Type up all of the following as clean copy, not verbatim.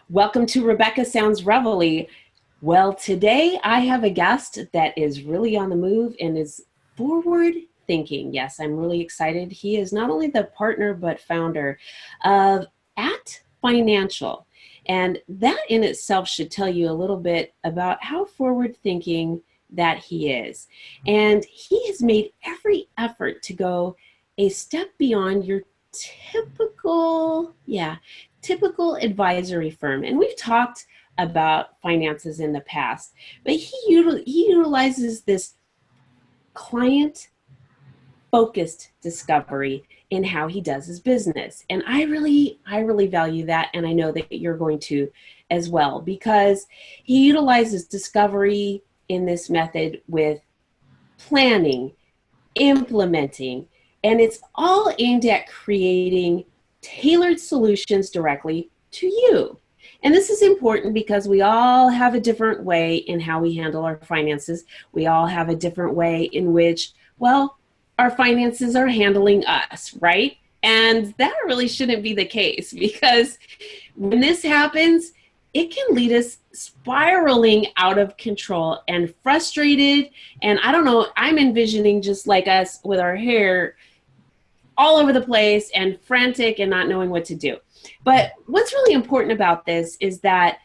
Welcome to Rebecca Sounds Reveille. Well, today I have a guest that is really on the move and is forward thinking. Yes, I'm really excited. He is not only the partner but founder of At Financial. And that in itself should tell you a little bit about how forward thinking that he is. And he has made every effort to go a step beyond your typical advisory firm. And we've talked about finances in the past, but he utilizes this client-focused discovery in how he does his business. And I really value that, and I know that you're going to as well, because he utilizes discovery in this method with planning, implementing, and it's all aimed at creating tailored solutions directly to you. And this is important because we all have a different way in how we handle our finances. We all have a different way in which, well, our finances are handling us, right? And that really shouldn't be the case, because when this happens, it can lead us spiraling out of control and frustrated. And I don't know, I'm envisioning just like us with our hair all over the place and frantic and not knowing what to do. But what's really important about this is that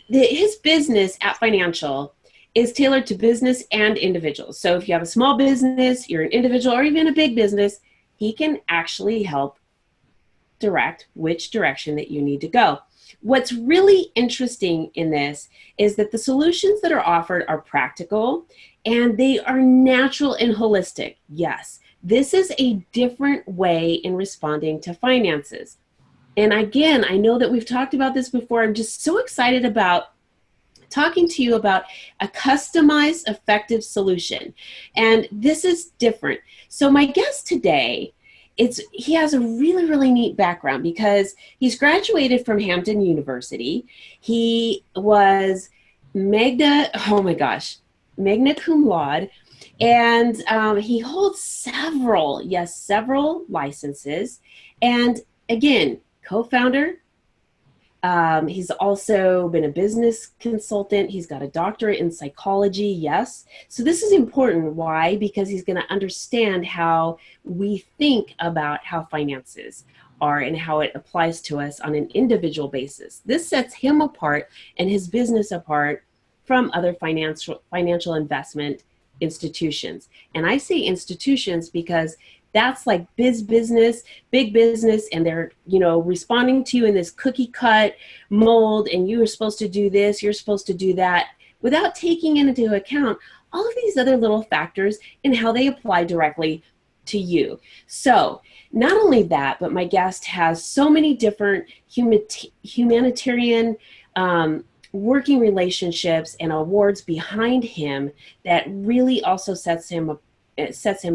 his business At Financial is tailored to business and individuals. So if you have a small business, you're an individual, or even a big business, he can actually help direct which direction that you need to go. What's really interesting in this is that the solutions that are offered are practical and they are natural and holistic. Yes. This is a different way in responding to finances. And again, I know that we've talked about this before. I'm just so excited about talking to you about a customized, effective solution. And this is different. So my guest today, he has a really neat background because he's graduated from Hampton University. He was magna cum laude. And he holds several licenses. And again, co-founder. He's also been a business consultant. He's got a doctorate in psychology. Yes. So this is important. Why? Because he's going to understand how we think about how finances are and how it applies to us on an individual basis. This sets him apart and his business apart from other financial investment institutions. And I say institutions because that's like big business, and they're, responding to you in this cookie cut mold, and you are supposed to do this, you're supposed to do that, without taking into account all of these other little factors and how they apply directly to you. So not only that, but my guest has so many different humanitarian working relationships and awards behind him that really also sets him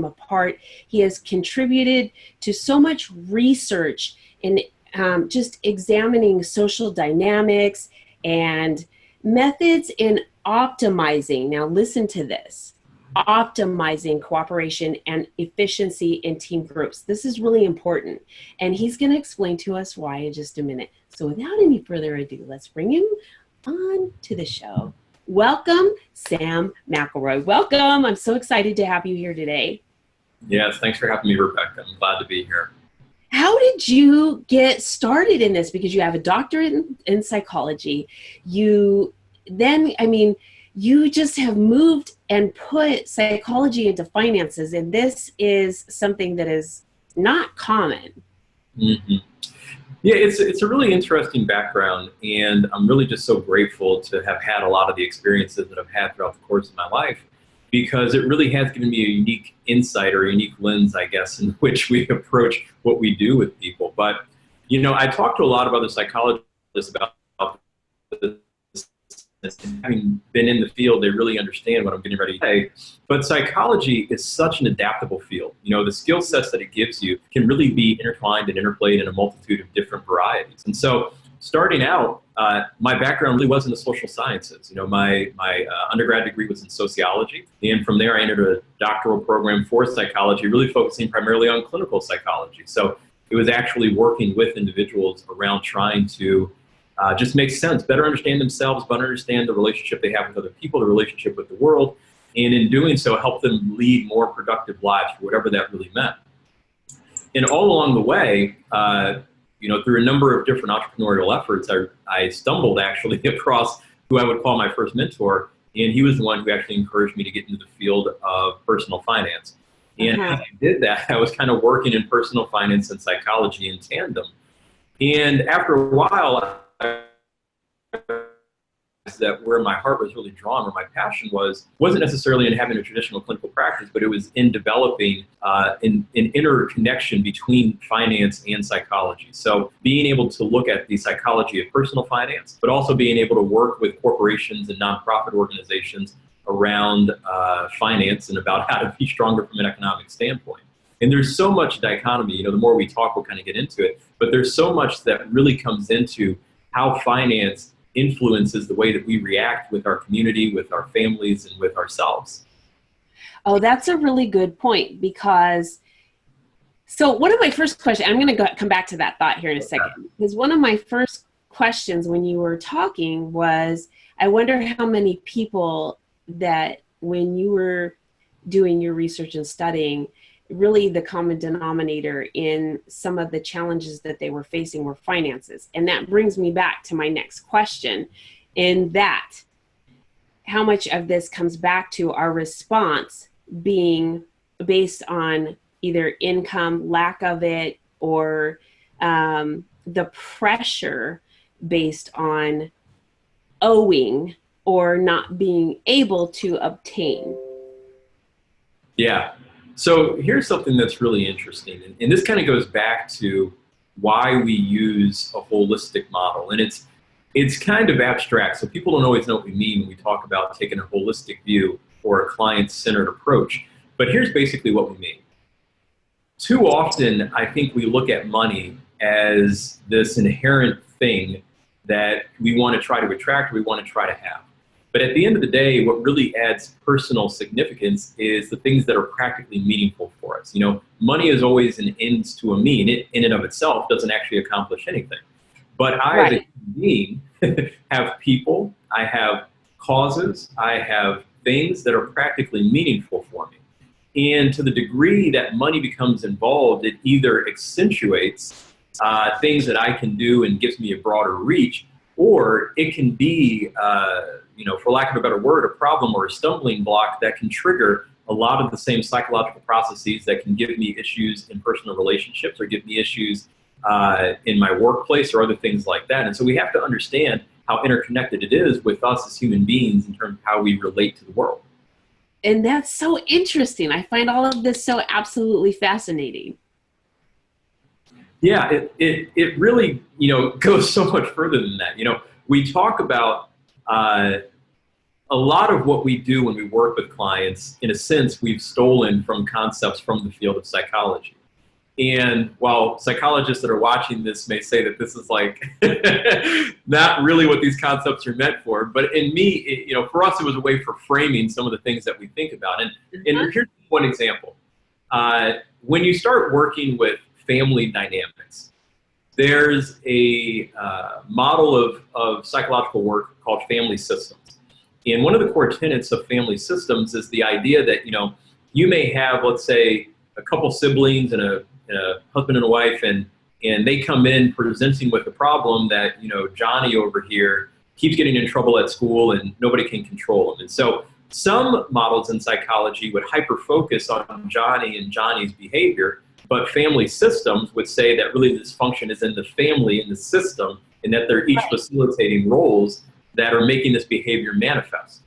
apart. He has contributed to so much research in just examining social dynamics and methods in optimizing. Now listen to this. Optimizing cooperation and efficiency in team groups. This is really important. And he's going to explain to us why in just a minute. So without any further ado, let's bring him on to the show. Welcome, Sam McElroy. Welcome. I'm so excited to have you here today. Yes, thanks for having me, Rebecca. I'm glad to be here. How did you get started in this? Because you have a doctorate in psychology. You just have moved and put psychology into finances, and this is something that is not common. Mm-hmm. Yeah, it's a really interesting background, and I'm really just so grateful to have had a lot of the experiences that I've had throughout the course of my life, because it really has given me a unique insight or a unique lens, I guess, in which we approach what we do with people. But, I talked to a lot of other psychologists about this. Having been in the field, they really understand what I'm getting ready to say. But psychology is such an adaptable field. The skill sets that it gives you can really be intertwined and interplayed in a multitude of different varieties. And so starting out, my background really was in the social sciences. You know, my undergrad degree was in sociology, and from there I entered a doctoral program for psychology, really focusing primarily on clinical psychology. So it was actually working with individuals around trying to just make sense, better understand themselves, better understand the relationship they have with other people, the relationship with the world, and in doing so, help them lead more productive lives, whatever that really meant. And all along the way, you know, through a number of different entrepreneurial efforts, I stumbled actually across who I would call my first mentor, and he was the one who actually encouraged me to get into the field of personal finance. And as I did that, I was kind of working in personal finance and psychology in tandem. And after a while, that where my heart was really drawn, where my passion wasn't necessarily in having a traditional clinical practice, but it was in developing an interconnection between finance and psychology. So being able to look at the psychology of personal finance, but also being able to work with corporations and nonprofit organizations around finance and about how to be stronger from an economic standpoint. And there's so much dichotomy, you know, the more we talk, we'll kind of get into it, but there's so much that really comes into how finance influences the way that we react with our community, with our families, and with ourselves. Oh, that's a really good point, because so one of my first questions, I'm going to come back to that thought here in a second, because one of my first questions when you were talking was, I wonder how many people that when you were doing your research and studying, really the common denominator in some of the challenges that they were facing were finances. And that brings me back to my next question, in that how much of this comes back to our response being based on either income, lack of it, or the pressure based on owing or not being able to obtain. Yeah. So here's something that's really interesting, and this kind of goes back to why we use a holistic model, and it's kind of abstract, so people don't always know what we mean when we talk about taking a holistic view or a client-centered approach, but here's basically what we mean. Too often, I think we look at money as this inherent thing that we want to try to attract, or we want to try to have. But at the end of the day, what really adds personal significance is the things that are practically meaningful for us. You know, money is always an ends to a mean. It in and of itself doesn't actually accomplish anything. But I, as a human being, have people, I have causes, I have things that are practically meaningful for me. And to the degree that money becomes involved, it either accentuates things that I can do and gives me a broader reach, or it can be, you know, for lack of a better word, a problem or a stumbling block that can trigger a lot of the same psychological processes that can give me issues in personal relationships or give me issues in my workplace or other things like that. And so we have to understand how interconnected it is with us as human beings in terms of how we relate to the world. And that's so interesting. I find all of this so absolutely fascinating. Yeah, it really, you know, goes so much further than that. You know, we talk about a lot of what we do when we work with clients, in a sense, we've stolen from concepts from the field of psychology. And while psychologists that are watching this may say that this is like not really what these concepts are meant for, but in me, you know, for us, it was a way for framing some of the things that we think about. And here's one example. When you start working with family dynamics, there's a model of psychological work called family systems. And one of the core tenets of family systems is the idea that, you know, you may have, let's say, a couple siblings and a husband and a wife, and they come in presenting with a problem that, you know, Johnny over here keeps getting in trouble at school and nobody can control him. And so some models in psychology would hyper-focus on Johnny and Johnny's behavior, but family systems would say that really this function is in the family, in the system, and that they're each facilitating roles that are making this behavior manifest.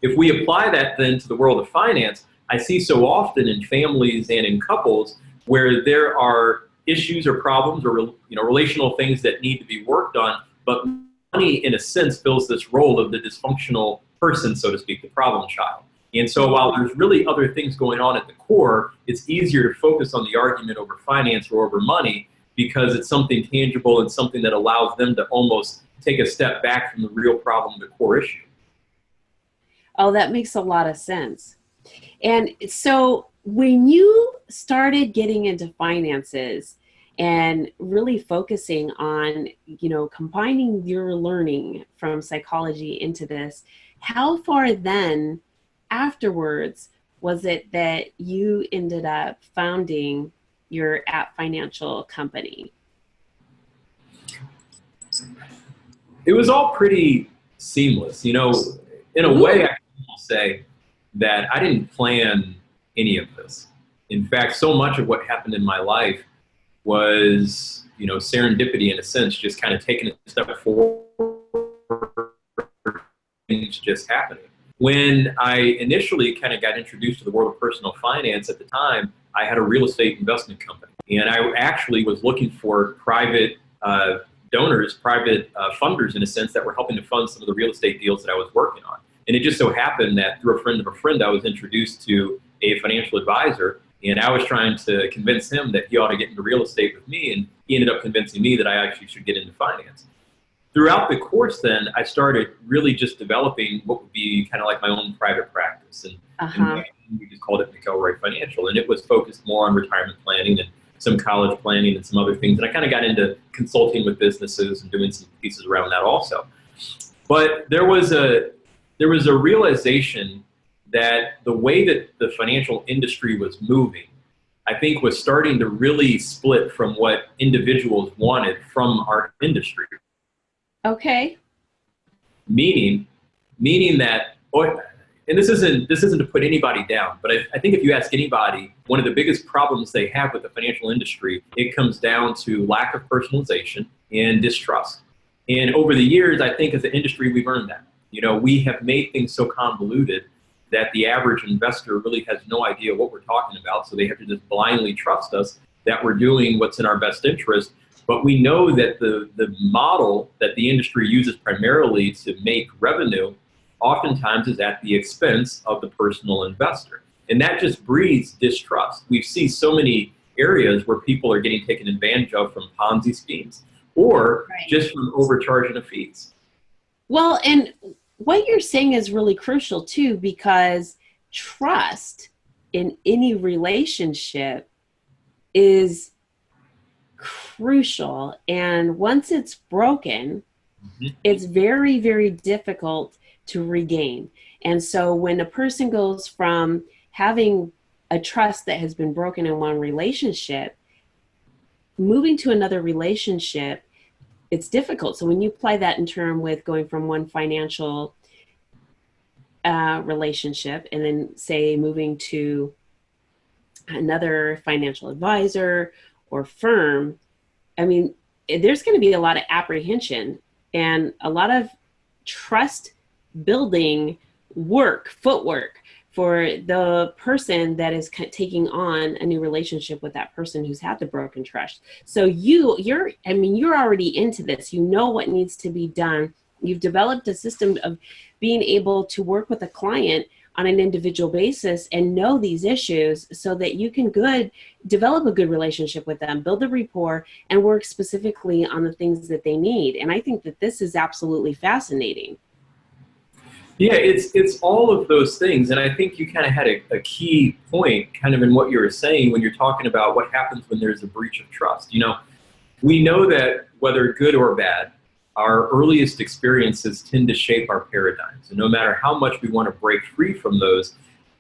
If we apply that then to the world of finance, I see so often in families and in couples where there are issues or problems or, you know, relational things that need to be worked on, but money in a sense fills this role of the dysfunctional person, so to speak, the problem child. And so while there's really other things going on at the core, it's easier to focus on the argument over finance or over money because it's something tangible and something that allows them to almost take a step back from the real problem, the core issue. Oh, that makes a lot of sense. And so when you started getting into finances and really focusing on, combining your learning from psychology into this, how far then afterwards was it that you ended up founding your app financial company? It was all pretty seamless. In a way, I can say that I didn't plan any of this. In fact, so much of what happened in my life was, serendipity in a sense, just kind of taking a step forward, things just happening. When I initially kind of got introduced to the world of personal finance at the time, I had a real estate investment company. And I actually was looking for private donors, private funders in a sense, that were helping to fund some of the real estate deals that I was working on. And it just so happened that through a friend of a friend, I was introduced to a financial advisor, and I was trying to convince him that he ought to get into real estate with me, and he ended up convincing me that I actually should get into finance. Throughout the course then, I started really just developing what would be kind of like my own private practice. And we just called it McElroy Financial, and it was focused more on retirement planning and some college planning and some other things. And I kind of got into consulting with businesses and doing some pieces around that also. But there was a realization that the way that the financial industry was moving, I think, was starting to really split from what individuals wanted from our industry. Okay. Meaning that, and this isn't to put anybody down, but I think if you ask anybody, one of the biggest problems they have with the financial industry, it comes down to lack of personalization and distrust. And over the years, I think as an industry, we've earned that. We have made things so convoluted that the average investor really has no idea what we're talking about. So they have to just blindly trust us that we're doing what's in our best interest. But we know that the model that the industry uses primarily to make revenue oftentimes is at the expense of the personal investor. And that just breeds distrust. We see so many areas where people are getting taken advantage of from Ponzi schemes or just from overcharging of fees. Well, and what you're saying is really crucial too, because trust in any relationship is crucial. And once it's broken, it's very, very difficult to regain. And so when a person goes from having a trust that has been broken in one relationship, moving to another relationship, it's difficult. So when you apply that in term with going from one financial relationship and then say moving to another financial advisor or firm, I mean, there's going to be a lot of apprehension and a lot of trust building footwork for the person that is taking on a new relationship with that person who's had the broken trust. So you're already into this. You know what needs to be done. You've developed a system of being able to work with a client on an individual basis and know these issues so that you can develop a good relationship with them, build a rapport, and work specifically on the things that they need. And I think that this is absolutely fascinating. Yeah, it's all of those things. And I think you kind of had a key point kind of in what you were saying when you're talking about what happens when there's a breach of trust. We know that whether good or bad, our earliest experiences tend to shape our paradigms. And no matter how much we want to break free from those,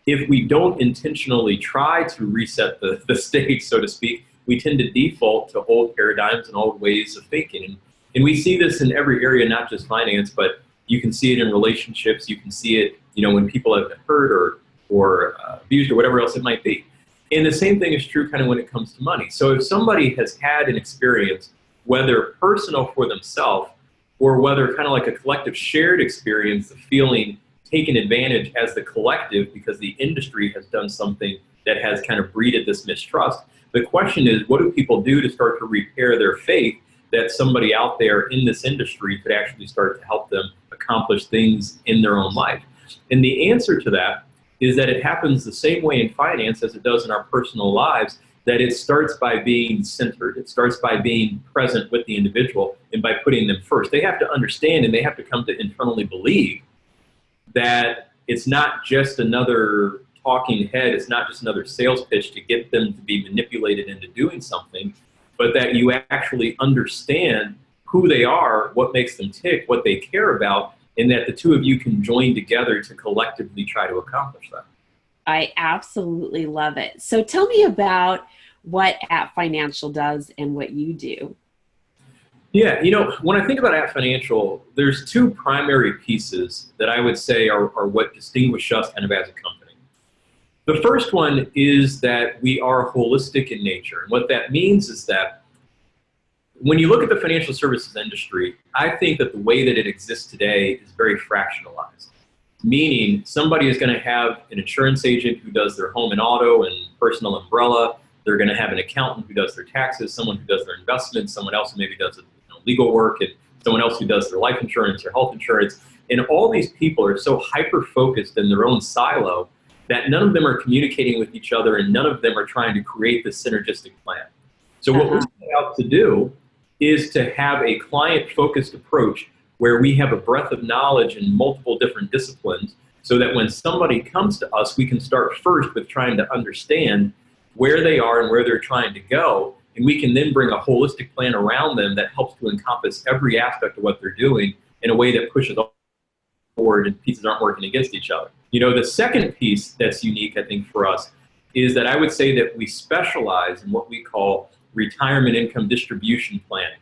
if we don't intentionally try to reset the stage, so to speak, we tend to default to old paradigms and old ways of thinking. And we see this in every area, not just finance, but you can see it in relationships. You can see it, when people have been hurt or abused or whatever else it might be. And the same thing is true kind of when it comes to money. So if somebody has had an experience, whether personal for themselves or whether kind of like a collective shared experience of feeling taken advantage as the collective because the industry has done something that has kind of breeded this mistrust, the question is, what do people do to start to repair their faith that somebody out there in this industry could actually start to help them accomplish things in their own life? And the answer to that is that it happens the same way in finance as it does in our personal lives, that it starts by being centered. It starts by being present with the individual and by putting them first. They have to understand and they have to come to internally believe that it's not just another talking head, it's not just another sales pitch to get them to be manipulated into doing something, but that you actually understand who they are, what makes them tick, what they care about, and that the two of you can join together to collectively try to accomplish that. I absolutely love it. So tell me about what App Financial does and what you do. Yeah, when I think about App Financial, there's two primary pieces that I would say are what distinguish us kind of as a company. The first one is that we are holistic in nature. And what that means is that when you look at the financial services industry, I think that the way that it exists today is very fractionalized. Meaning somebody is going to have an insurance agent who does their home and auto and personal umbrella. They're going to have an accountant who does their taxes, someone who does their investments, someone else who maybe does legal work, and someone else who does their life insurance or health insurance. And all these people are so hyper-focused in their own silo that none of them are communicating with each other and none of them are trying to create this synergistic plan. So what we set out to do is to have a client-focused approach where we have a breadth of knowledge in multiple different disciplines so that when somebody comes to us, we can start first with trying to understand where they are and where they're trying to go, and we can then bring a holistic plan around them that helps to encompass every aspect of what they're doing in a way that pushes forward and pieces aren't working against each other. The second piece that's unique, I think, for us is that I would say that we specialize in what we call retirement income distribution planning.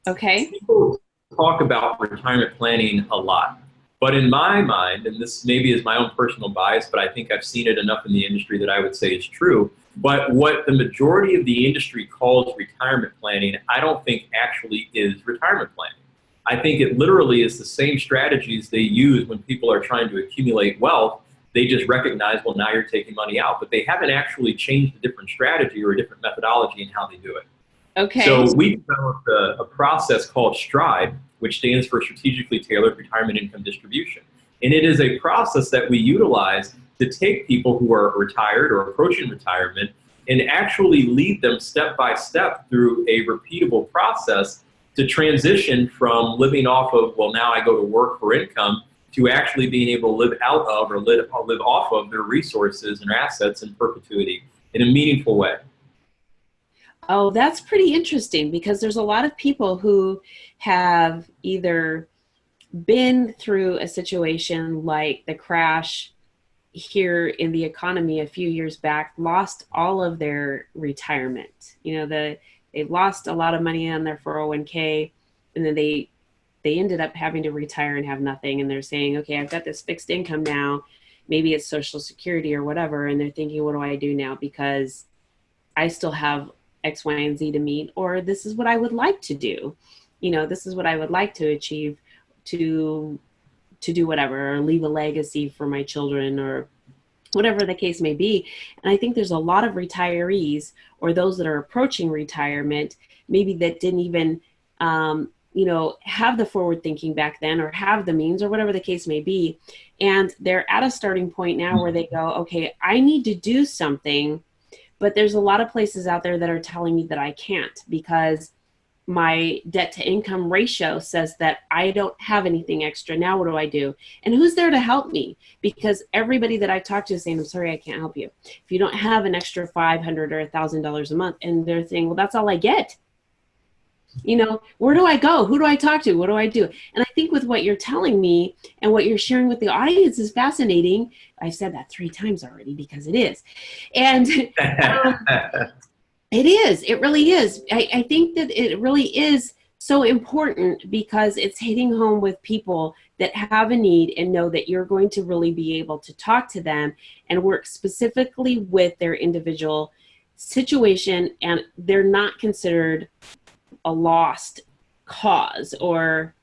Okay. People talk about retirement planning a lot. But in my mind, and this maybe is my own personal bias, but I think I've seen it enough in the industry that I would say is true, but what the majority of the industry calls retirement planning, I don't think actually is retirement planning. I think it literally is the same strategies they use when people are trying to accumulate wealth. They just recognize, well, now you're taking money out, but they haven't actually changed a different strategy or a different methodology in how they do it. Okay. So we developed a process called STRIDE, which stands for Strategically Tailored Retirement Income Distribution. And it is a process that we utilize to take people who are retired or approaching retirement and actually lead them step by step through a repeatable process to transition from living off of, well, now I go to work for income, to actually being able to live out of or live off of their resources and assets in perpetuity in a meaningful way. Oh, that's pretty interesting because there's a lot of people who have either been through a situation like the crash here in the economy a few years back, lost all of their retirement. They lost a lot of money on their 401k, and then they ended up having to retire and have nothing. And they're saying, okay, I've got this fixed income now. Maybe it's Social Security or whatever. And they're thinking, what do I do now? Because I still have X, Y, and Z to meet, or this is what I would like to do. This is what I would like to achieve to do whatever, or leave a legacy for my children, or whatever the case may be. And I think there's a lot of retirees or those that are approaching retirement, maybe that didn't even, have the forward thinking back then, or have the means, or whatever the case may be. And they're at a starting point now where they go, okay, I need to do something. But there's a lot of places out there that are telling me that I can't because my debt to income ratio says that I don't have anything extra. Now what do I do? And who's there to help me? Because everybody that I talk to is saying, I'm sorry, I can't help you. If you don't have an extra $500 or $1,000 a month, and they're saying, well, that's all I get. Where do I go? Who do I talk to? What do I do? And I think with what you're telling me and what you're sharing with the audience is fascinating. I've said that 3 times already because it is. And it is. It really is. I think that it really is so important because it's hitting home with people that have a need and know that you're going to really be able to talk to them and work specifically with their individual situation, and they're not considered a lost cause, or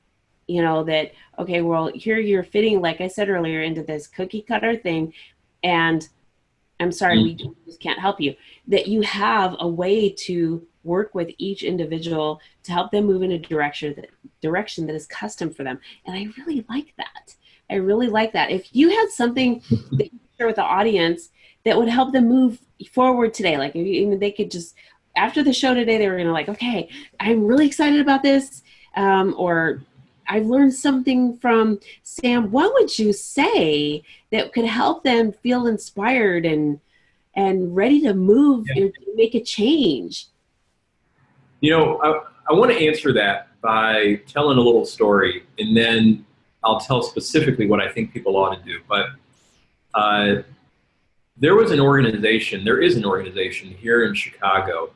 that, okay, well, here you're fitting, like I said earlier, into this cookie cutter thing, and I'm sorry, we just can't help you. That you have a way to work with each individual to help them move in a direction that is custom for them. And I really like that. If you had something that you could share with the audience that would help them move, forward today, like if they could just, after the show today, they were going to like, okay, I'm really excited about this. Or I've learned something from Sam. What would you say that could help them feel inspired and ready to move and make a change? You know, I want to answer that by telling a little story, and then I'll tell specifically what I think people ought to do. But there is an organization here in Chicago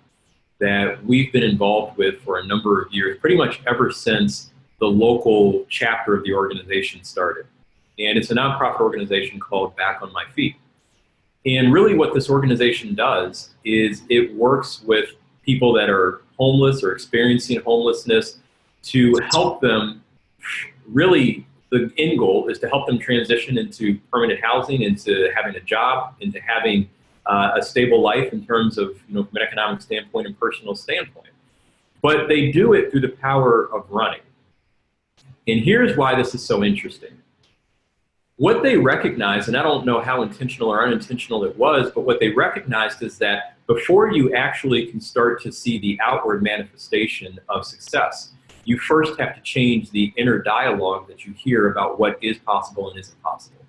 that we've been involved with for a number of years, pretty much ever since the local chapter of the organization started. And it's a nonprofit organization called Back on My Feet. And really what this organization does is it works with people that are homeless or experiencing homelessness to help them. Really, the end goal is to help them transition into permanent housing, into having a job, into having a stable life in terms of, from an economic standpoint and personal standpoint. But they do it through the power of running. And here's why this is so interesting. What they recognized, and I don't know how intentional or unintentional it was, but what they recognized is that before you actually can start to see the outward manifestation of success, you first have to change the inner dialogue that you hear about what is possible and isn't possible.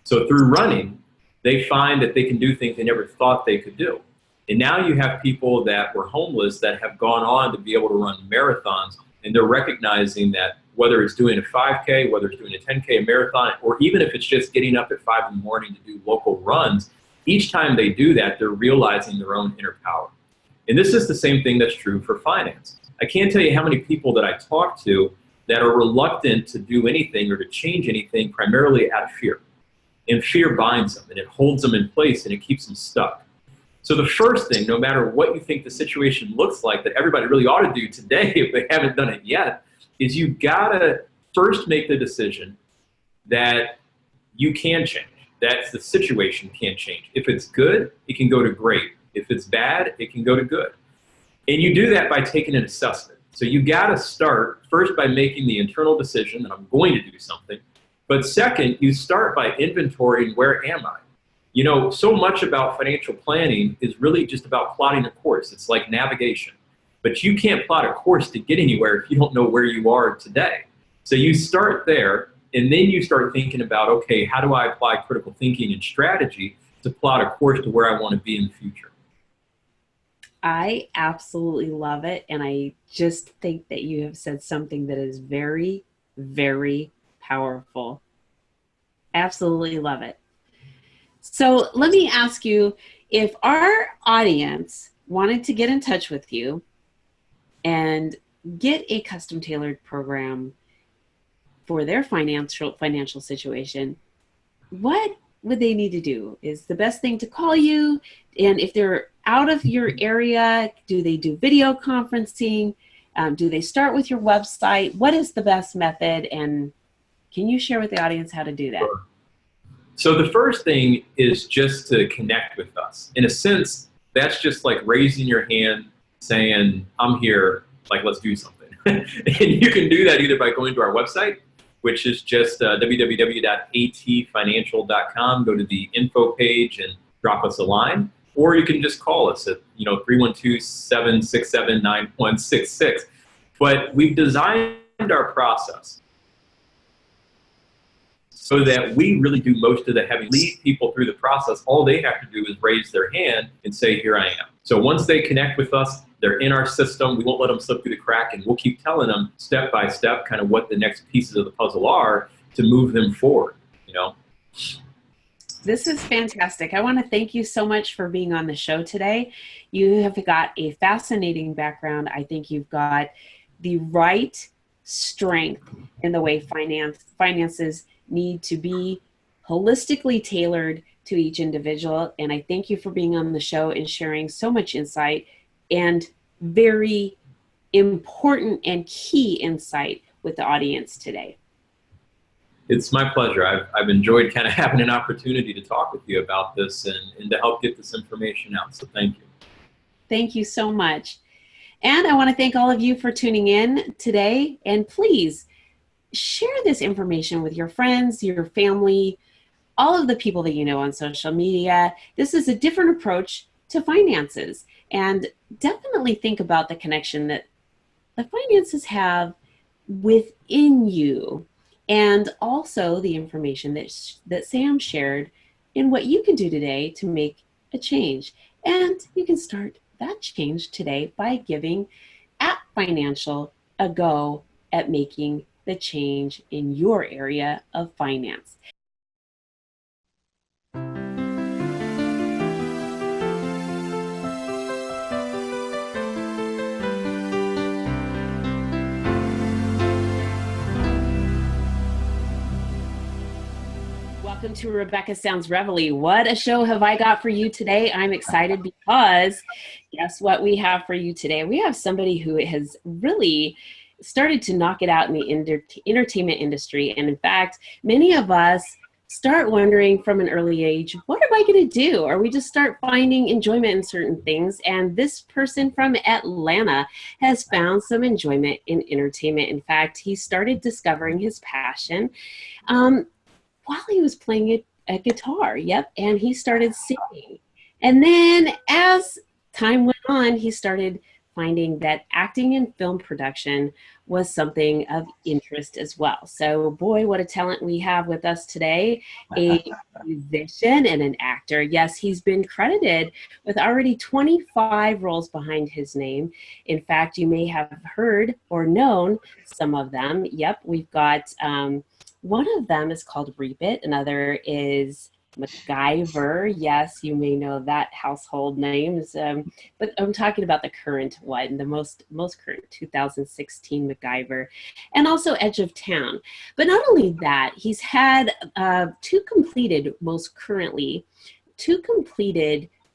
So through running, they find that they can do things they never thought they could do. And now you have people that were homeless that have gone on to be able to run marathons, and they're recognizing that whether it's doing a 5K, whether it's doing a 10K, a marathon, or even if it's just getting up at 5 in the morning to do local runs, each time they do that, they're realizing their own inner power. And this is the same thing that's true for finance. I can't tell you how many people that I talk to that are reluctant to do anything or to change anything primarily out of fear. And fear binds them, and it holds them in place, and it keeps them stuck. So the first thing, no matter what you think the situation looks like, that everybody really ought to do today, if they haven't done it yet, is you gotta first make the decision that you can change, that the situation can change. If it's good, it can go to great. If it's bad, it can go to good. And you do that by taking an assessment. So you gotta start first by making the internal decision that I'm going to do something. But second, you start by inventorying, where am I? So much about financial planning is really just about plotting a course. It's like navigation. But you can't plot a course to get anywhere if you don't know where you are today. So you start there, and then you start thinking about, okay, how do I apply critical thinking and strategy to plot a course to where I want to be in the future? I absolutely love it. And I just think that you have said something that is very, very powerful. Absolutely love it. So let me ask you, if our audience wanted to get in touch with you and get a custom tailored program for their financial situation, what would they need to do? Is the best thing to call you? And if they're out of your area, do they do video conferencing? Do they start with your website? What is the best method? And can you share with the audience how to do that? Sure. So the first thing is just to connect with us. In a sense, that's just like raising your hand saying, I'm here, like, let's do something. And you can do that either by going to our website, which is just www.atfinancial.com. Go to the info page and drop us a line. Or you can just call us at 312-767-9166. But we've designed our process so that we really do most of the heavy, lead people through the process. All they have to do is raise their hand and say, here I am. So once they connect with us, they're in our system. We won't let them slip through the crack, and we'll keep telling them step by step kind of what the next pieces of the puzzle are to move them forward, This is fantastic. I want to thank you so much for being on the show today. You have got a fascinating background. I think you've got the right strength in the way finances need to be holistically tailored to each individual. And I thank you for being on the show and sharing so much insight and very important and key insight with the audience today. It's my pleasure. I've enjoyed kind of having an opportunity to talk with you about this and to help get this information out. So thank you. Thank you so much. And I want to thank all of you for tuning in today. And please share this information with your friends, your family, all of the people that you know on social media. This is a different approach to finances. And definitely think about the connection that the finances have within you, and also the information that Sam shared in what you can do today to make a change. And you can start that change today by giving at Financial a go at making the change in your area of finance. Welcome to Rebecca Sounds Reveille. What a show have I got for you today? I'm excited because guess what we have for you today? We have somebody who has really started to knock it out in the entertainment industry. And in fact, many of us start wondering from an early age, what am I going to do? Or we just start finding enjoyment in certain things. And this person from Atlanta has found some enjoyment in entertainment. In fact, he started discovering his passion while he was playing a guitar. Yep. And he started singing. And then as time went on, he started finding that acting and film production was something of interest as well. So boy, what a talent we have with us today, a musician and an actor. Yes, he's been credited with already 25 roles behind his name. In fact, you may have heard or known some of them. Yep, we've got one of them is called Reap It. Another is MacGyver. Yes, you may know that household names. But I'm talking about the current one, the most current 2016 MacGyver, and also Edge of Town. But not only that, he's had two completed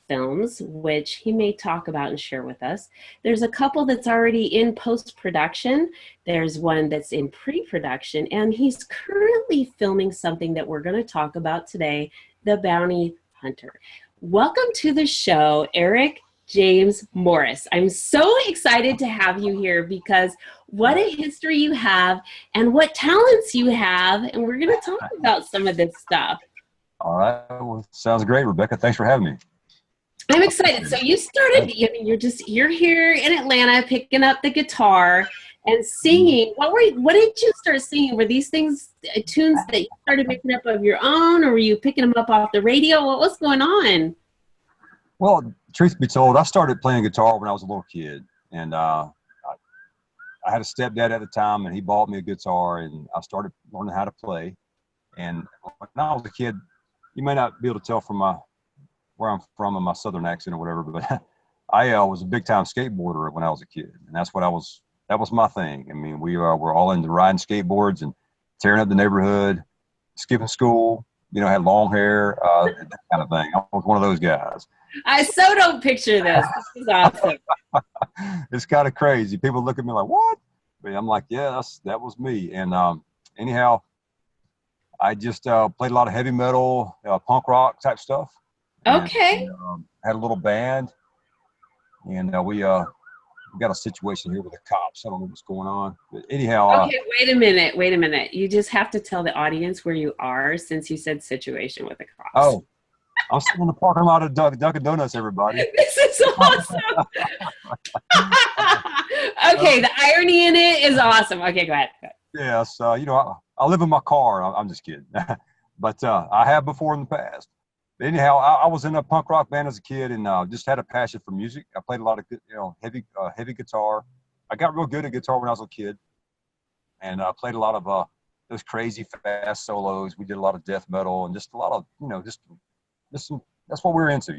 films, which he may talk about and share with us. There's a couple that's already in post-production. There's one that's in pre-production, and he's currently filming something that we're going to talk about today, The Bounty Hunter. Welcome to the show, Eric James Morris. I'm so excited to have you here because what a history you have and what talents you have, and we're going to talk about some of this stuff. All right. Well, sounds great, Rebecca. Thanks for having me. I'm excited. So you started, you're here in Atlanta picking up the guitar and singing. What did you start singing? Were these things tunes that you started making up of your own, or were you picking them up off the radio? What was going on? Well, truth be told, I started playing guitar when I was a little kid, and I had a stepdad at the time, and he bought me a guitar, and I started learning how to play. And when I was a kid, you may not be able to tell from where I'm from and my southern accent or whatever, but I was a big time skateboarder when I was a kid, and that was my thing. I mean, we're all into riding skateboards and tearing up the neighborhood, skipping school, had long hair, that kind of thing. I was one of those guys. I so don't picture this. This is awesome. It's kind of crazy. People look at me like, what? But I'm like, yeah, that was me. And anyhow, I just played a lot of heavy metal, punk rock type stuff. Okay. And, had a little band, and we got a situation here with the cops. I don't know what's going on, but anyhow. Okay, wait a minute. You just have to tell the audience where you are since you said situation with the cops. Oh, I'm still in the parking lot of Dunkin Donuts, everybody. This is awesome. Okay, the irony in it is awesome. Okay, go ahead. Yes, I live in my car. I'm just kidding, but I have before in the past. Anyhow, I was in a punk rock band as a kid, and just had a passion for music. I played a lot of heavy guitar. I got real good at guitar when I was a kid, and I played a lot of those crazy fast solos. We did a lot of death metal and just a lot of just that's what we were into,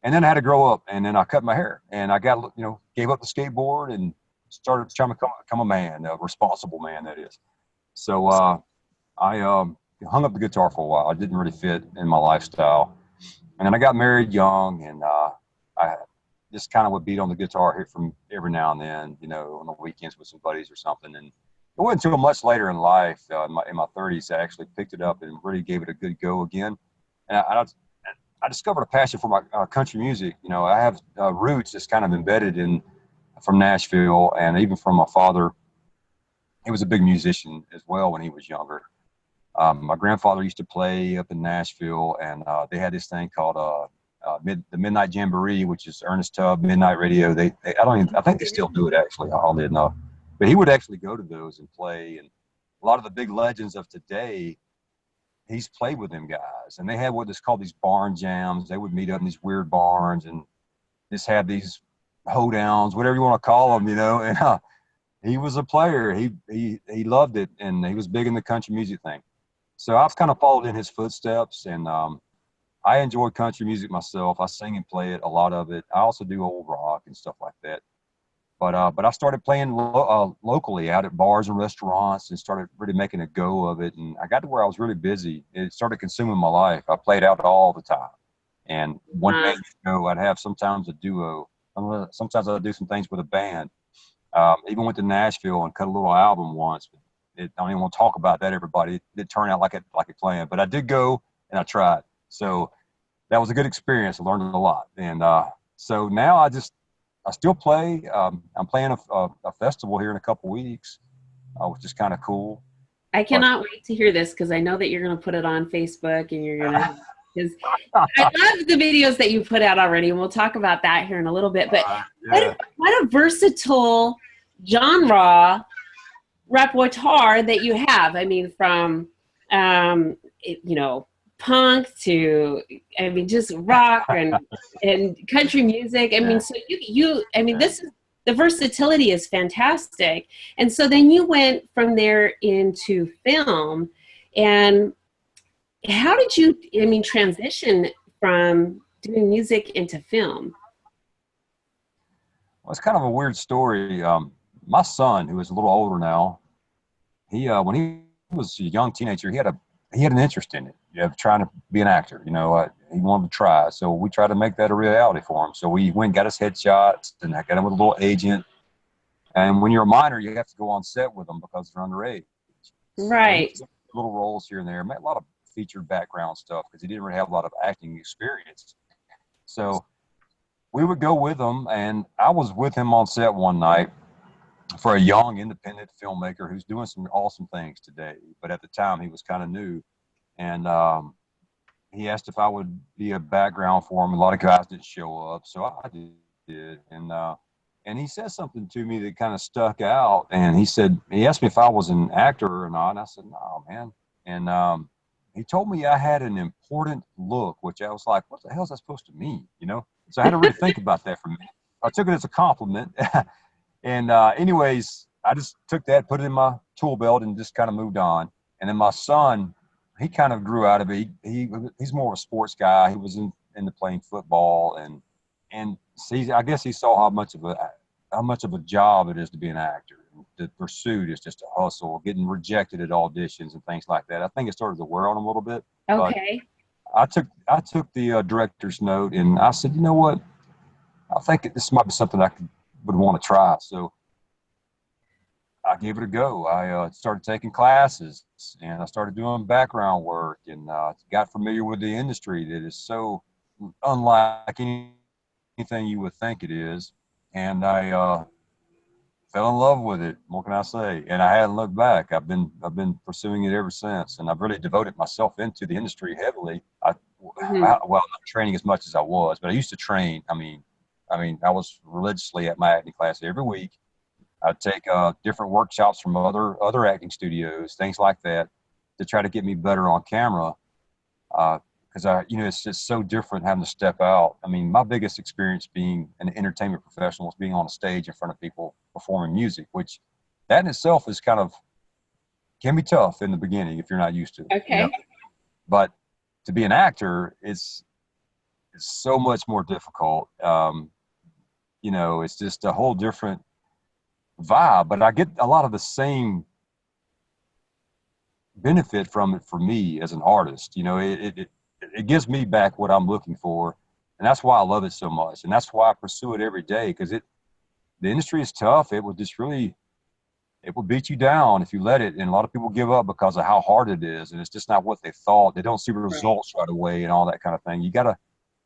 And then I had to grow up, and then I cut my hair, and I got gave up the skateboard and started trying to become a man, a responsible man, that is. So I hung up the guitar for a while. It didn't really fit in my lifestyle. And then I got married young, and I just kind of would beat on the guitar here from every now and then, on the weekends with some buddies or something. And it wasn't until much later in life, in my 30s, I actually picked it up and really gave it a good go again. And I discovered a passion for my country music. I have roots that's kind of embedded from Nashville, and even from my father. He was a big musician as well when he was younger. My grandfather used to play up in Nashville, and they had this thing called the Midnight Jamboree, which is Ernest Tubb Midnight Radio. I think they still do it actually, oddly enough. But he would actually go to those and play. And a lot of the big legends of today, he's played with them guys. And they had what is called these barn jams. They would meet up in these weird barns and just have these hoedowns, whatever you want to call them, And he was a player. He loved it, and he was big in the country music thing. So I've kind of followed in his footsteps, and I enjoy country music myself. I sing and play it, a lot of it. I also do old rock and stuff like that. But I started playing locally out at bars and restaurants and started really making a go of it. And I got to where I was really busy. It started consuming my life. I played out all the time. And one man show, I'd have sometimes a duo. Sometimes I'd do some things with a band. Even went to Nashville and cut a little album once. I don't even want to talk about that, everybody. It did turn out like it planned. But I did go and I tried. So that was a good experience. I learned a lot. And so now I still play. I'm playing a festival here in a couple weeks, which is kind of cool. I cannot wait to hear this because I know that you're going to put it on Facebook and you're going to, because I love the videos that you put out already, and we'll talk about that here in a little bit. But what a versatile genre repertoire that you have. I mean, from, punk to, just rock and country music. I mean, so this is, the versatility is fantastic. And so then you went from there into film. And how did you, transition from doing music into film? Well, it's kind of a weird story. My son, who is a little older now, he when he was a young teenager, he had an interest in it, trying to be an actor. He wanted to try. So we tried to make that a reality for him. So we went and got his headshots, and I got him with a little agent. And when you're a minor, you have to go on set with them because they're underage. Right. So little roles here and there. Made a lot of featured background stuff because he didn't really have a lot of acting experience. So we would go with him, and I was with him on set one night for a young independent filmmaker who's doing some awesome things today. But at the time, he was kind of new. And he asked if I would be a background for him. A lot of guys didn't show up, so I did. And he said something to me that kind of stuck out. And he asked me if I was an actor or not. And I said, no, man. And he told me I had an important look, which I was like, what the hell is that supposed to mean? So I had to really think about that for me. I took it as a compliment. And anyways, I just took that, put it in my tool belt, and just kind of moved on. And then my son, he kind of grew out of it. He's more of a sports guy. He was into playing football, and see, I guess he saw how much of a job it is to be an actor. The pursuit is just a hustle, getting rejected at auditions and things like that. I think it started to wear on him a little bit. Okay. But I took the director's note, and I said, you know what? I think this might be something I would want to try. So I gave it a go. I started taking classes, and I started doing background work, and got familiar with the industry that is so unlike anything you would think it is. And I fell in love with it. What can I say? And I hadn't looked back. I've been pursuing it ever since, and I've really devoted myself into the industry heavily. Well, not training as much as I was, but I used to train. I mean, I was religiously at my acting class every week. I'd take different workshops from other acting studios, things like that, to try to get me better on camera. Because it's just so different having to step out. I mean, my biggest experience being an entertainment professional is being on a stage in front of people performing music, which that in itself is can be tough in the beginning if you're not used to it. Okay. But to be an actor, it's so much more difficult. It's just a whole different vibe, but I get a lot of the same benefit from it for me as an artist. It gives me back what I'm looking for, and that's why I love it so much, and that's why I pursue it every day, because the industry is tough. It will beat you down if you let it, and a lot of people give up because of how hard it is, and it's just not what they thought. They don't see the results right away and all that kind of thing. You gotta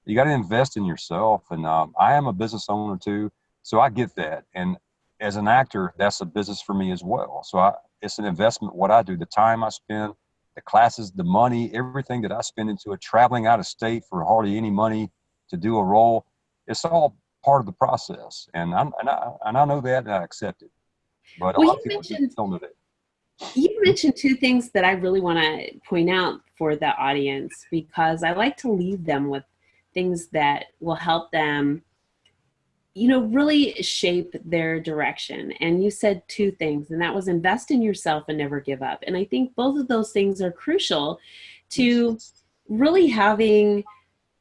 invest in yourself, and I am a business owner too, so I get that. And as an actor, that's a business for me as well. So it's an investment, what I do, the time I spend, the classes, the money, everything that I spend into it, traveling out of state for hardly any money, to do a role. It's all part of the process, and I know that, and I accept it. But a Well, lot you of people mentioned don't know that. you mentioned two things that I really want to point out for the audience, because I like to leave them with things that will help them, really shape their direction. And you said two things, and that was invest in yourself and never give up. And I think both of those things are crucial to really having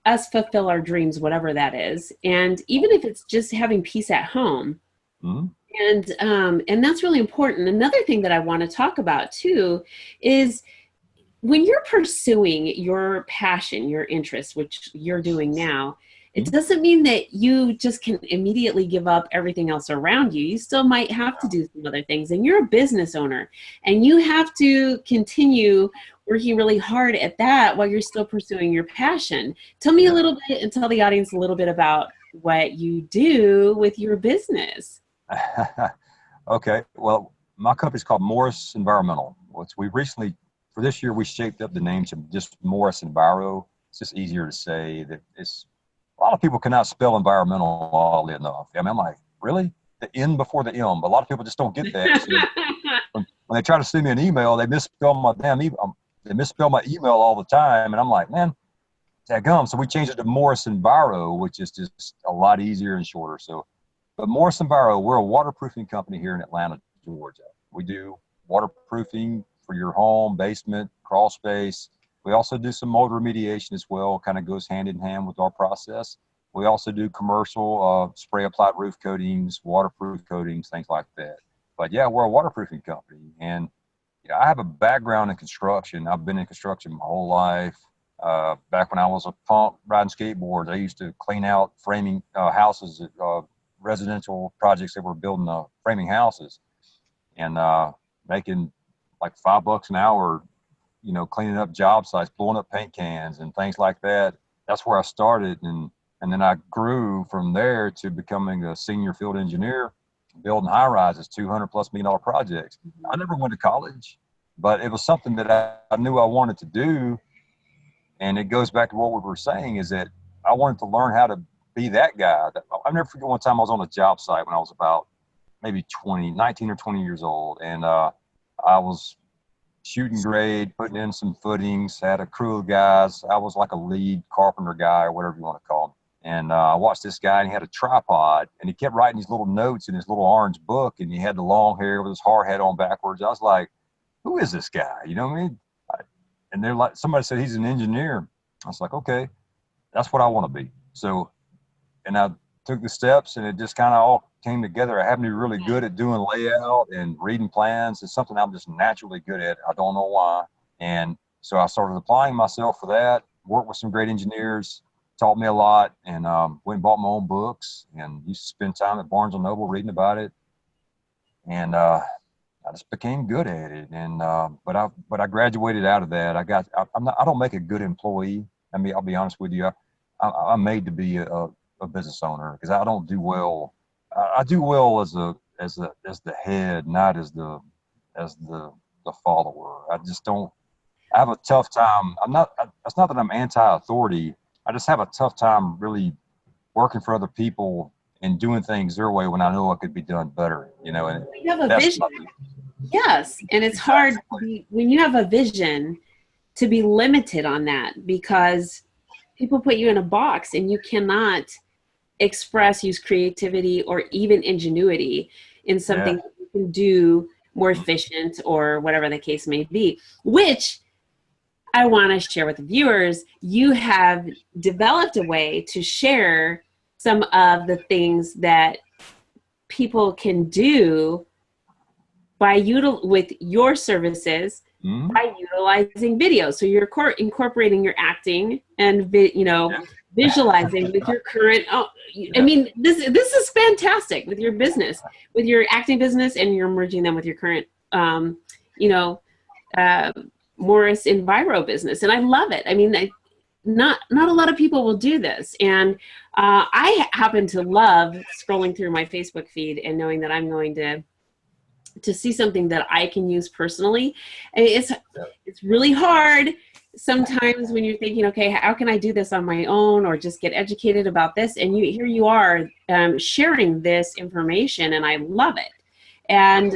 us fulfill our dreams, whatever that is. And even if it's just having peace at home. Mm-hmm. And that's really important. Another thing that I want to talk about too is when you're pursuing your passion, your interest, which you're doing now, it doesn't mean that you just can immediately give up everything else around you. You still might have to do some other things, and you're a business owner, and you have to continue working really hard at that while you're still pursuing your passion. Tell me a little bit, and tell the audience a little bit about what you do with your business. Okay. Well, my company's called Morris Environmental. We recently, for this year, we shaped up the name to just Morris Enviro. It's just easier to say. That it's a lot of people cannot spell environmental oddly enough. I mean, I'm like, really? The N before the M, but a lot of people just don't get that. So when they try to send me an email, they misspell my damn email. They misspell my email all the time, and I'm like, man, dadgum. So we changed it to Morris Enviro, which is just a lot easier and shorter. So. But Morris Enviro, we're a waterproofing company here in Atlanta, Georgia. We do waterproofing for your home, basement, crawl space. We also do some mold remediation as well, kind of goes hand in hand with our process. We also do commercial spray applied roof coatings, waterproof coatings, things like that. But yeah, we're a waterproofing company. And I have a background in construction. I've been in construction my whole life. Back when I was a punk riding skateboards, I used to clean out framing houses at residential projects that were building framing houses, and making like $5 an hour, cleaning up job sites, blowing up paint cans and things like that. That's where I started, and then I grew from there to becoming a senior field engineer, building high rises, $200+ million projects. I never went to college, but it was something that I knew I wanted to do, and it goes back to what we were saying, is that I wanted to learn how to be that guy. I'll never forget one time I was on a job site when I was about maybe 19 or 20 years old. And I was shooting grade, putting in some footings, had a crew of guys. I was like a lead carpenter guy or whatever you want to call him. And I watched this guy, and he had a tripod, and he kept writing these little notes in his little orange book, and he had the long hair with his hard hat on backwards. I was like, who is this guy? You know what I mean? And they're like, somebody said he's an engineer. I was like, okay, that's what I want to be. So, and I took the steps, and it just kind of all came together. I happen to be really good at doing layout and reading plans. It's something I'm just naturally good at. I don't know why. And so I started applying myself for that, worked with some great engineers, taught me a lot, and went and bought my own books and used to spend time at Barnes & Noble reading about it. And I just became good at it. And but I graduated out of that. I don't make a good employee. I mean, I'll be honest with you. I'm made to be a business owner, because I don't do well. I do well as the head, not as the follower. I just don't. I have a tough time. It's not that I'm anti-authority. I just have a tough time really working for other people and doing things their way when I know it could be done better. And you have a vision. Yes, and it's hard when you have a vision to be limited on that, because people put you in a box and you cannot use creativity or even ingenuity in something that you can do more efficient or whatever the case may be, which I want to share with the viewers. You have developed a way to share some of the things that people can do with your services by utilizing video. So you're incorporating your acting and visualizing with your current. I mean, this is fantastic with your business, with your acting business, and you're merging them with your current, Morris Enviro business, and I love it. I mean, not a lot of people will do this, and I happen to love scrolling through my Facebook feed and knowing that I'm going to see something that I can use personally. It's really hard sometimes when you're thinking, okay, how can I do this on my own or just get educated about this? And here you are sharing this information, and I love it. And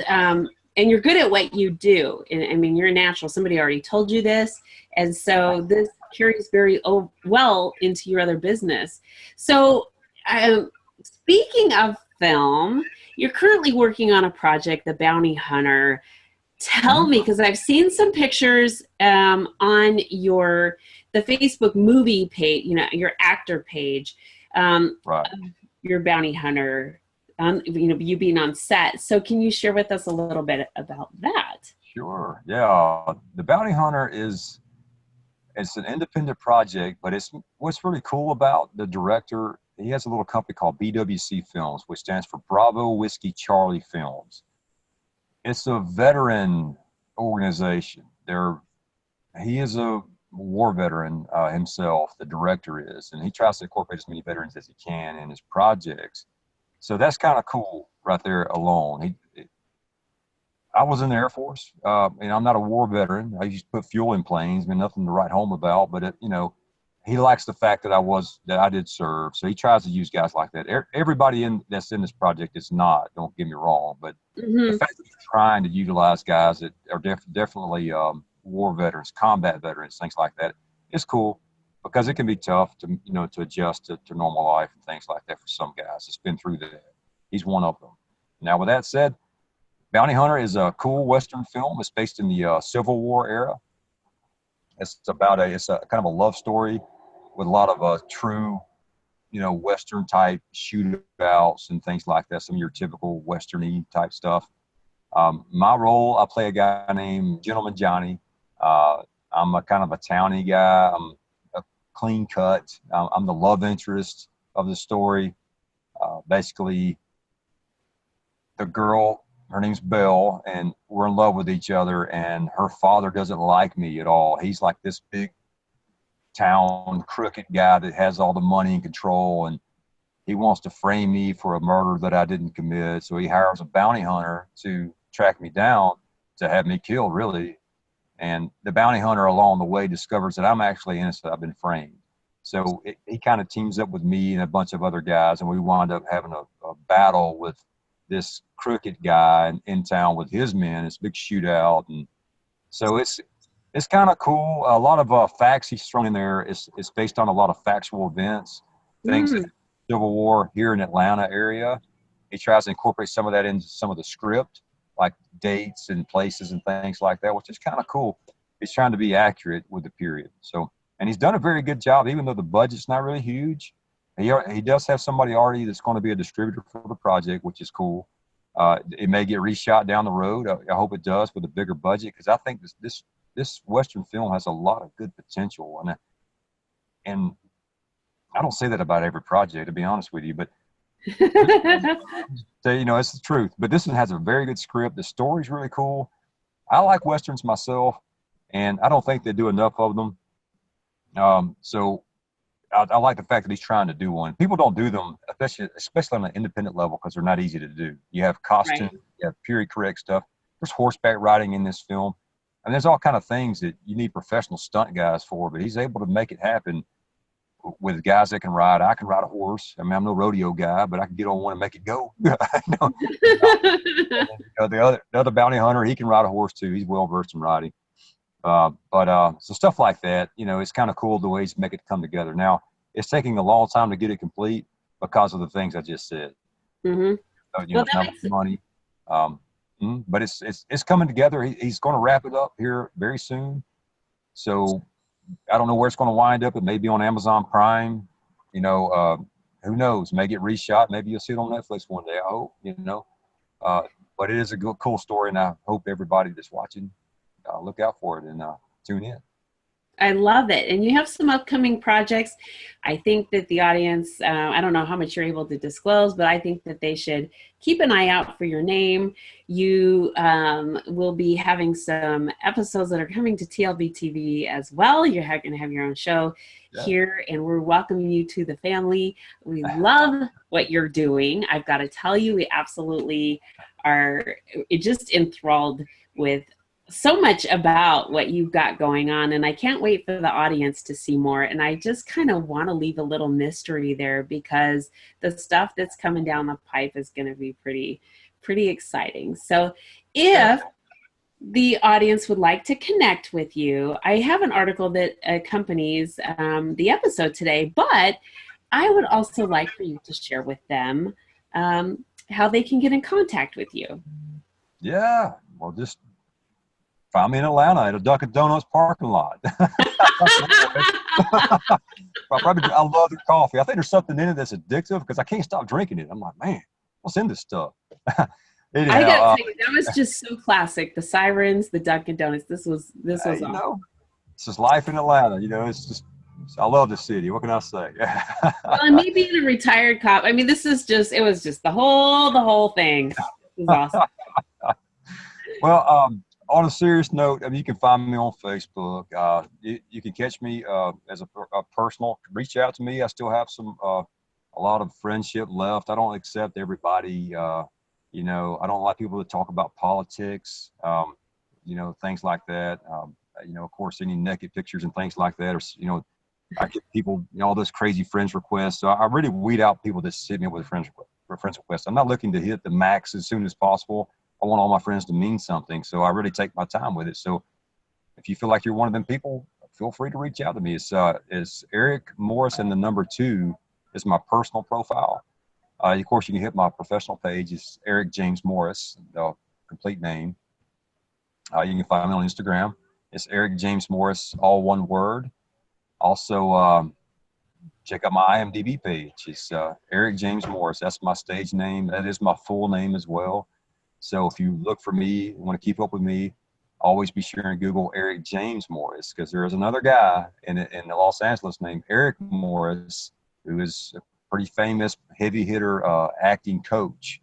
you're good at what you do. And, I mean, you're natural. Somebody already told you this. And so this carries very well into your other business. So speaking of film, you're currently working on a project, The Bounty Hunter. Tell me, because I've seen some pictures on the Facebook movie page, your actor page, Right. your bounty hunter, you being on set. So can you share with us a little bit about that? Sure. Yeah. The Bounty Hunter it's an independent project, but what's really cool about the director. He has a little company called BWC Films, which stands for Bravo Whiskey Charlie Films. It's a veteran organization. He is a war veteran himself, the director is, and he tries to incorporate as many veterans as he can in his projects. So that's kind of cool right there alone. I was in the Air Force, and I'm not a war veteran. I used to put fuel in planes. I mean, nothing to write home about, but he likes the fact that I did serve. So he tries to use guys like that. Everybody that's in this project is not, don't get me wrong, but the fact that he's trying to utilize guys that are definitely war veterans, combat veterans, things like that, is cool, because it can be tough to adjust to normal life and things like that for some guys. It's been through that. He's one of them. Now, with that said, Bounty Hunter is a cool Western film. It's based in the Civil War era. It's a kind of a love story with a lot of true, Western type shootouts and things like that. Some of your typical Western-y type stuff. My role, I play a guy named Gentleman Johnny. I'm a kind of a towny guy. I'm a clean cut. I'm the love interest of the story. Basically, the girl, her name's Belle, and we're in love with each other, and her father doesn't like me at all. He's like this big town crooked guy that has all the money and control, and he wants to frame me for a murder that I didn't commit. So he hires a bounty hunter to track me down, to have me killed, really. And the bounty hunter along the way discovers that I'm actually innocent. I've been framed. So he kind of teams up with me and a bunch of other guys, and we wind up having a battle with this crooked guy in town with his men. It's a big shootout. And so it's kind of cool. A lot of facts he's thrown in there. It's based on a lot of factual events, things in the Civil War here in Atlanta area. He tries to incorporate some of that into some of the script, like dates and places and things like that, which is kind of cool. He's trying to be accurate with the period. So, and he's done a very good job, even though the budget's not really huge. He does have somebody already that's going to be a distributor for the project, which is cool. It may get reshot down the road. I hope it does with a bigger budget, because I think this Western film has a lot of good potential. And I don't say that about every project, to be honest with you, but so, it's the truth. But this one has a very good script. The story's really cool. I like Westerns myself, and I don't think they do enough of them. So I like the fact that he's trying to do one. People don't do them, especially on an independent level, because they're not easy to do. You have costume, right. You have period correct stuff. There's horseback riding in this film. And there's all kind of things that you need professional stunt guys for, but he's able to make it happen with guys that can ride. I can ride a horse. I mean, I'm no rodeo guy, but I can get on one and make it go. The other bounty hunter, he can ride a horse too. He's well versed in riding. So stuff like that, it's kind of cool the ways to make it come together. Now, it's taking a long time to get it complete because of the things I just said. Mm-hmm. It's not money. But it's coming together. He's going to wrap it up here very soon. So I don't know where it's going to wind up. It may be on Amazon Prime. Who knows? May get reshot. Maybe you'll see it on Netflix one day. I hope. But it is a good, cool story, and I hope everybody that's watching look out for it and tune in. I love it. And you have some upcoming projects. I think that the audience, I don't know how much you're able to disclose, but I think that they should keep an eye out for your name. You will be having some episodes that are coming to TLB TV as well. You're going to have your own show here, and we're welcoming you to the family. We love what you're doing. I've got to tell you, we absolutely are just enthralled with so much about what you've got going on, and I can't wait for the audience to see more. And I just kind of want to leave a little mystery there, because the stuff that's coming down the pipe is going to be pretty exciting. So if the audience would like to connect with you, I have an article that accompanies the episode today, but I would also like for you to share with them how they can get in contact with you. Yeah, well, just find me in Atlanta at a Dunkin Donuts parking lot. I love their coffee. I think there's something in it that's addictive because I can't stop drinking it. I'm like, man, what's in this stuff? Anyhow, I gotta tell you, that was just so classic. The sirens, the Dunkin Donuts. This was awesome. you know, it's just life in Atlanta. You know, it's just, I love the city. What can I say? Well, and me being a retired cop, I mean, it was just the whole thing. It was awesome. Well, on a serious note, I mean, you can find me on Facebook. You can catch me as a personal. Reach out to me. I still have a lot of friendship left. I don't accept everybody. You know, I don't like people that talk about politics. You know, things like that. You know, of course, any naked pictures and things like that, or you know, I get people, you know, all those crazy friends requests. So I really weed out people that sit me with a friends request. I'm not looking to hit the max as soon as possible. I want all my friends to mean something. So I really take my time with it. So if you feel like you're one of them people, feel free to reach out to me. It's Eric Morris, and the number 2 is my personal profile. Of course, you can hit my professional page. It's Eric James Morris, the complete name. You can find me on Instagram. It's Eric James Morris, all one word. Also, check out my IMDb page. It's Eric James Morris. That's my stage name. That is my full name as well. So if you look for me, want to keep up with me, always be sure and Google Eric James Morris, because there is another guy in Los Angeles named Eric Morris, who is a pretty famous heavy hitter acting coach.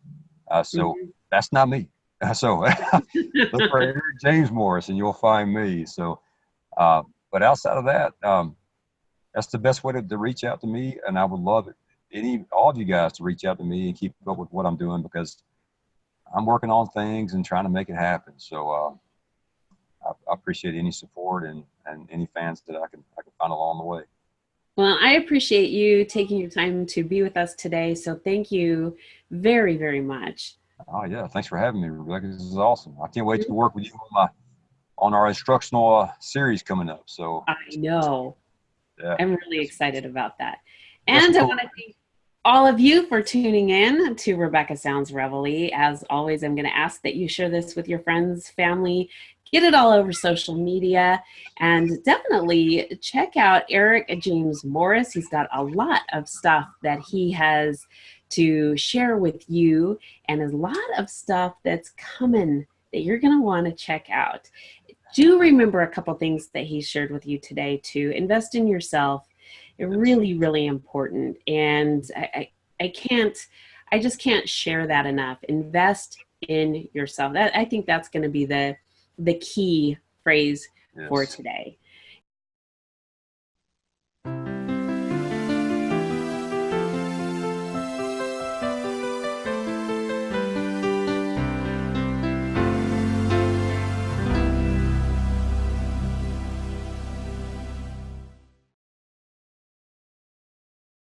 So that's not me. So look for Eric James Morris and you'll find me. So, but outside of that, that's the best way to reach out to me. And I would love all of you guys to reach out to me and keep up with what I'm doing, because I'm working on things and trying to make it happen. So I appreciate any support and any fans that I can find along the way. Well, I appreciate you taking your time to be with us today. So thank you very, very much. Oh yeah, thanks for having me, Rebecca. This is awesome. I can't wait to work with you on our instructional series coming up. So I know. Yeah. I'm really excited about that. And I want to thank all of you for tuning in to Rebecca Sounds Reveille. As always, I'm going to ask that you share this with your friends, family, get it all over social media, and definitely check out Eric James Morris. He's got a lot of stuff that he has to share with you, and a lot of stuff that's coming that you're going to want to check out. Do remember a couple things that he shared with you today too. Invest in yourself. Really, really important. And I just can't share that enough. Invest in yourself. I think that's going to be the key phrase for today.